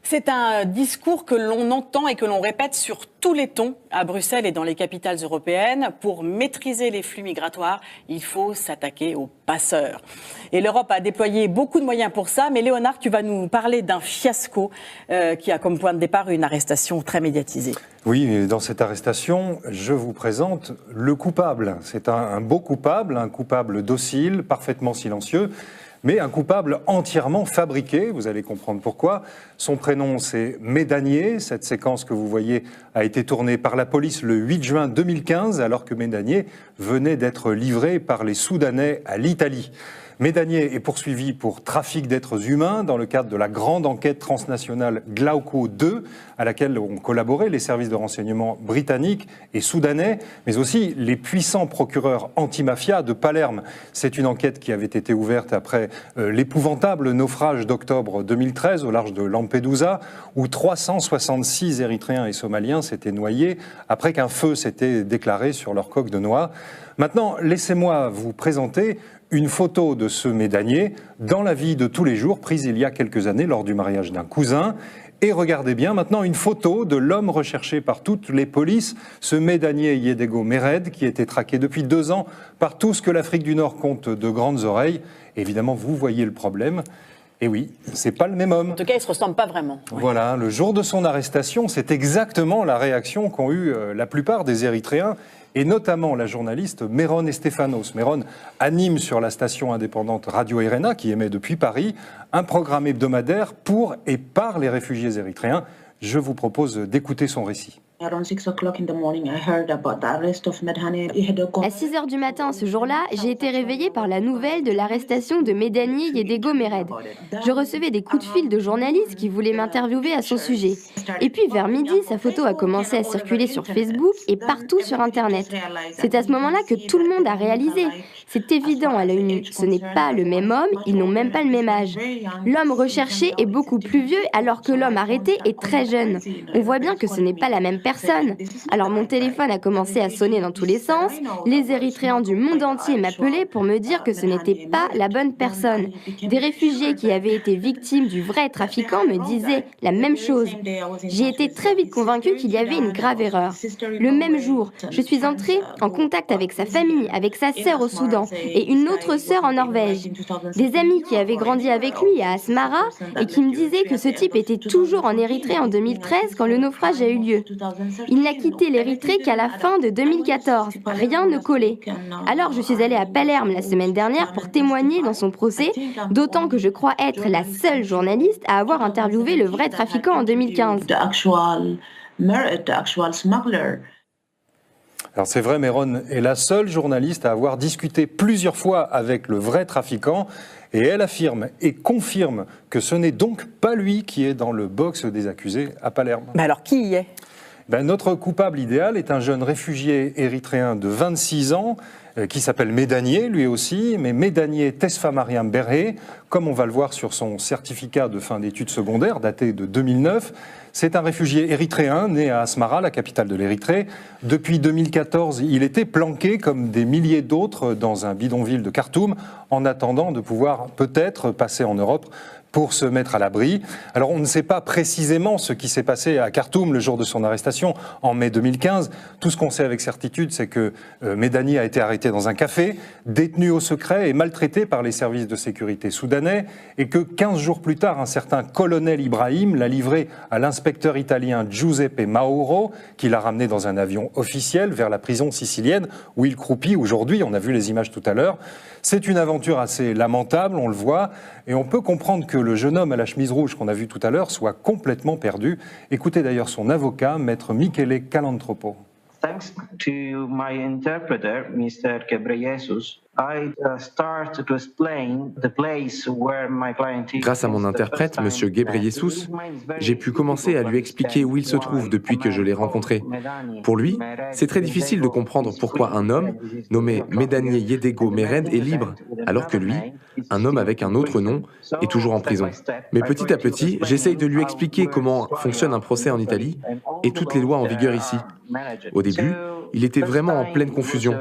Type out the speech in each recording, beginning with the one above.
C'est un discours que l'on entend et que l'on répète sur tous les tons à Bruxelles et dans les capitales européennes. Pour maîtriser les flux migratoires, il faut s'attaquer aux passeurs. Et l'Europe a déployé beaucoup de moyens pour ça. Mais Léonard, tu vas nous parler d'un fiasco qui a comme point de départ une arrestation très médiatisée. Oui, et dans cette arrestation, je vous présente le coupable. C'est un beau coupable, un coupable docile, parfaitement silencieux, mais un coupable entièrement fabriqué, vous allez comprendre pourquoi. Son prénom, c'est Médanier. Cette séquence que vous voyez a été tournée par la police le 8 juin 2015, alors que Médanier venait d'être livré par les Soudanais à l'Italie. Médanier est poursuivi pour trafic d'êtres humains dans le cadre de la grande enquête transnationale Glauco 2, à laquelle ont collaboré les services de renseignement britanniques et soudanais, mais aussi les puissants procureurs anti-mafia de Palerme. C'est une enquête qui avait été ouverte après l'épouvantable naufrage d'octobre 2013 au large de Lampedusa, où 366 Érythréens et Somaliens s'étaient noyés après qu'un feu s'était déclaré sur leur coque de noix. Maintenant, laissez-moi vous présenter une photo de ce Médanier dans la vie de tous les jours, prise il y a quelques années lors du mariage d'un cousin. Et regardez bien maintenant une photo de l'homme recherché par toutes les polices, ce Médanier Yedego Mered, qui était traqué depuis 2 ans par tout ce que l'Afrique du Nord compte de grandes oreilles. Évidemment, vous voyez le problème. Et oui, c'est pas le même homme. En tout cas, il ne se ressemble pas vraiment. Voilà, le jour de son arrestation, c'est exactement la réaction qu'ont eue la plupart des Érythréens, et notamment la journaliste Meron Estefanos. Meron anime sur la station indépendante Radio Erena, qui émet depuis Paris, un programme hebdomadaire pour et par les réfugiés érythréens. Je vous propose d'écouter son récit. À 6 heures du matin ce jour-là, j'ai été réveillée par la nouvelle de l'arrestation de Médanier Yedego Mered. Je recevais des coups de fil de journalistes qui voulaient m'interviewer à son sujet. Et puis vers midi, sa photo a commencé à circuler sur Facebook et partout sur Internet. C'est à ce moment-là que tout le monde a réalisé. C'est évident à l'œil nu, ce n'est pas le même homme, ils n'ont même pas le même âge. L'homme recherché est beaucoup plus vieux alors que l'homme arrêté est très jeune. On voit bien que ce n'est pas la même personne. Alors mon téléphone a commencé à sonner dans tous les sens. Les Érythréens du monde entier m'appelaient pour me dire que ce n'était pas la bonne personne. Des réfugiés qui avaient été victimes du vrai trafiquant me disaient la même chose. J'ai été très vite convaincue qu'il y avait une grave erreur. Le même jour, je suis entrée en contact avec sa famille, avec sa sœur au Soudan et une autre sœur en Norvège. Des amis qui avaient grandi avec lui à Asmara et qui me disaient que ce type était toujours en Érythrée en 2013 quand le naufrage a eu lieu. Il n'a quitté l'Érythrée qu'à la fin de 2014. Rien ne collait. Alors je suis allée à Palerme la semaine dernière pour témoigner dans son procès, d'autant que je crois être la seule journaliste à avoir interviewé le vrai trafiquant en 2015. Alors c'est vrai, Meron est la seule journaliste à avoir discuté plusieurs fois avec le vrai trafiquant, et elle affirme et confirme que ce n'est donc pas lui qui est dans le box des accusés à Palerme. Mais alors qui y est ? Notre coupable idéal est un jeune réfugié érythréen de 26 ans qui s'appelle Médanier, lui aussi, mais Médanier Tesfa Mariam Berhe, comme on va le voir sur son certificat de fin d'études secondaires daté de 2009. C'est un réfugié érythréen né à Asmara, la capitale de l'Érythrée. Depuis 2014, il était planqué comme des milliers d'autres dans un bidonville de Khartoum, en attendant de pouvoir peut-être passer en Europe pour se mettre à l'abri. Alors on ne sait pas précisément ce qui s'est passé à Khartoum le jour de son arrestation en mai 2015. Tout ce qu'on sait avec certitude, c'est que Médanier a été arrêté dans un café, détenu au secret et maltraité par les services de sécurité soudanais, et que 15 jours plus tard, un certain colonel Ibrahim l'a livré à l'inspecteur italien Giuseppe Mauro, qui l'a ramené dans un avion officiel vers la prison sicilienne où il croupit aujourd'hui. On a vu les images tout à l'heure. C'est une aventure assez lamentable, on le voit, et on peut comprendre que le jeune homme à la chemise rouge qu'on a vu tout à l'heure soit complètement perdu. Écoutez d'ailleurs son avocat, maître Michele Calantropo. Thanks to my interpreter, Mr. Gebreyesus, I start to explain the place where my client is. Grâce à mon interprète, M. Gebreyesus, j'ai pu commencer à lui expliquer où il se trouve depuis que je l'ai rencontré. Pour lui, c'est très difficile de comprendre pourquoi un homme, nommé Médanier Yedego Mered, est libre, alors que lui, un homme avec un autre nom, est toujours en prison. Mais petit à petit, j'essaye de lui expliquer comment fonctionne un procès en Italie et toutes les lois en vigueur ici. Au début, il était vraiment en pleine confusion.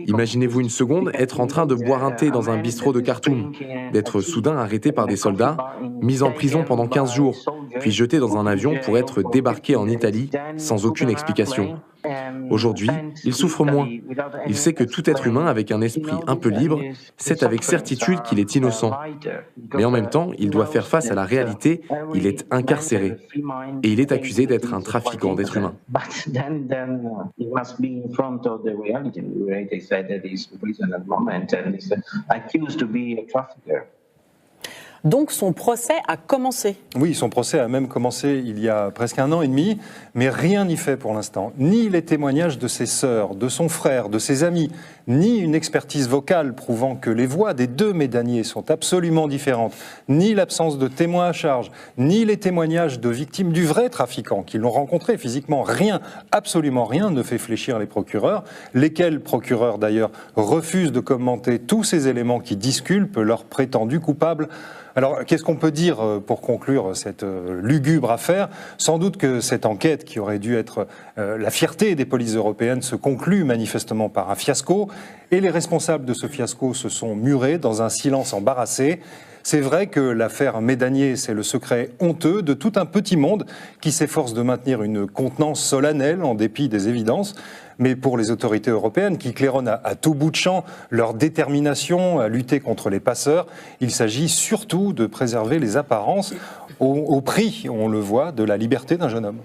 Imaginez-vous une seconde être en train de boire un thé dans un bistrot de Khartoum, d'être soudain arrêté par des soldats, mis en prison pendant 15 jours, puis jeté dans un avion pour être débarqué en Italie sans aucune explication. Aujourd'hui, il souffre moins. Il sait que tout être humain avec un esprit un peu libre sait avec certitude qu'il est innocent. Mais en même temps, il doit faire face à la réalité, il est incarcéré. Et il est accusé d'être un trafiquant d'êtres humains. Donc son procès a commencé. Oui, son procès a même commencé il y a presque 1 an et demi, mais rien n'y fait pour l'instant. Ni les témoignages de ses sœurs, de son frère, de ses amis, ni une expertise vocale prouvant que les voix des 2 Médanier sont absolument différentes, ni l'absence de témoins à charge, ni les témoignages de victimes du vrai trafiquant qui l'ont rencontré physiquement. Rien, absolument rien ne fait fléchir les procureurs, lesquels procureurs d'ailleurs refusent de commenter tous ces éléments qui disculpent leur prétendu coupable. Alors, qu'est-ce qu'on peut dire pour conclure cette lugubre affaire? Sans doute que cette enquête, qui aurait dû être la fierté des polices européennes, se conclut manifestement par un fiasco, et les responsables de ce fiasco se sont murés dans un silence embarrassé. C'est vrai que l'affaire Médanier, c'est le secret honteux de tout un petit monde qui s'efforce de maintenir une contenance solennelle en dépit des évidences. Mais pour les autorités européennes qui claironnent à tout bout de champ leur détermination à lutter contre les passeurs, il s'agit surtout de préserver les apparences au prix, on le voit, de la liberté d'un jeune homme.